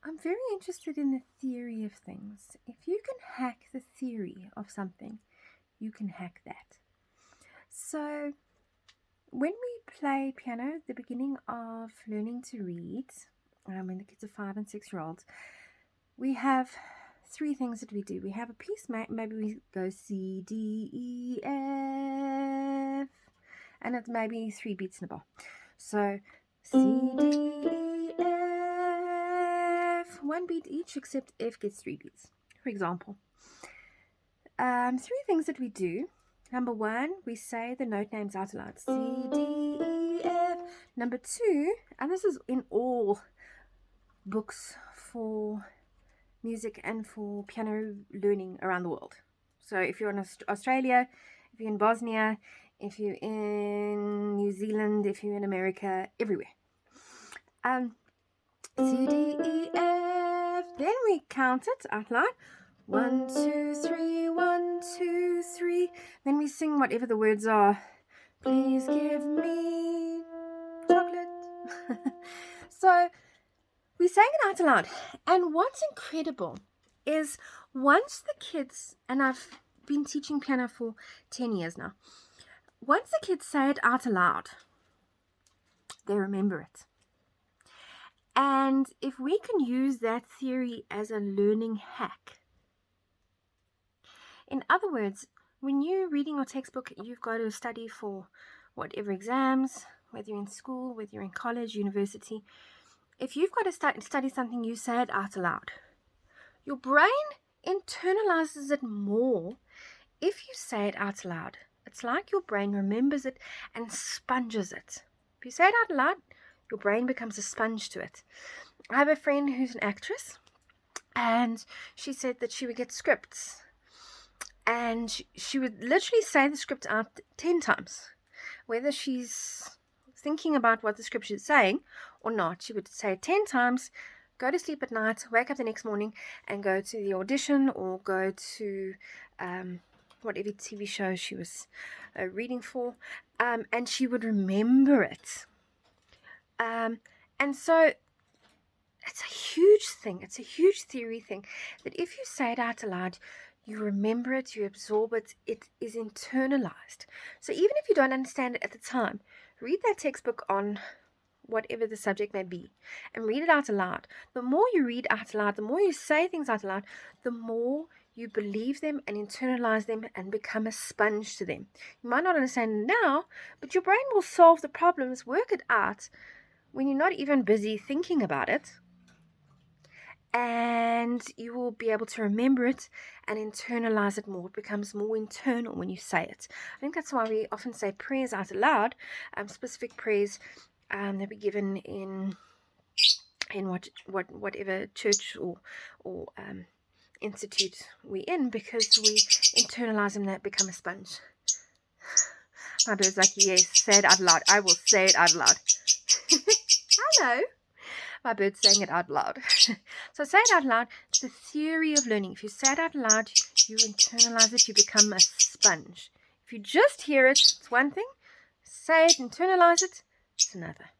I'm very interested in the theory of things. If you can hack the theory of something, you can hack that. So when we play piano at the beginning of learning to read, when the kids are 5 and 6-year-olds, we have 3 things that we do. We have a piece, maybe we go C, D, E, F, and it's maybe 3 beats in a bar. So C, D, E, F, 1 beat each, except F gets 3 beats, for example. 3 things that we do. Number 1, we say the note names out loud. C, D, E, F. Number 2, and this is in all books for music and for piano learning around the world. So if you're in Australia, if you're in Bosnia, if you're in New Zealand, if you're in America, everywhere. C, D, E, F. Then we count it out loud. 1, 2, 3, 1, 2, 3. Then we sing whatever the words are. Please give me chocolate. So we sang it out loud. And what's incredible is once the kids, and I've been teaching piano for 10 years now, once the kids say it out loud, they remember it. And if we can use that theory as a learning hack, in other words, when you're reading your textbook, you've got to study for whatever exams, whether you're in school, whether you're in college, university. If you've got to study something, you say it out loud. Your brain internalizes it more if you say it out loud. It's like your brain remembers it and sponges it. If you say it out loud, your brain becomes a sponge to it. I have a friend who's an actress, and she said that she would get scripts, and she would literally say the script out 10 times. Whether she's thinking about what the script is saying or not, she would say it 10 times, go to sleep at night, wake up the next morning, and go to the audition or go to whatever TV show she was reading for, and she would remember it. And so it's a huge thing. It's a huge theory thing that if you say it out aloud, you remember it, you absorb it, it is internalized. So even if you don't understand it at the time, read that textbook on whatever the subject may be and read it out aloud. The more you read out loud, the more you say things out loud, the more you believe them and internalize them and become a sponge to them. You might not understand now, but your brain will solve the problems, work it out when you're not even busy thinking about it. And you will be able to remember it and internalize it more. It becomes more internal when you say it. I think that's why we often say prayers out loud, specific prayers that we given in whatever church or institute we're in, because we internalize them, that become a sponge. My bird's like, yes, say it out loud. I will say it out loud. Hello. My bird's saying it out loud. So say it out loud. It's the theory of learning. If you say it out loud, you internalize it, you become a sponge. If you just hear it, it's one thing. Say it, internalize it, it's another.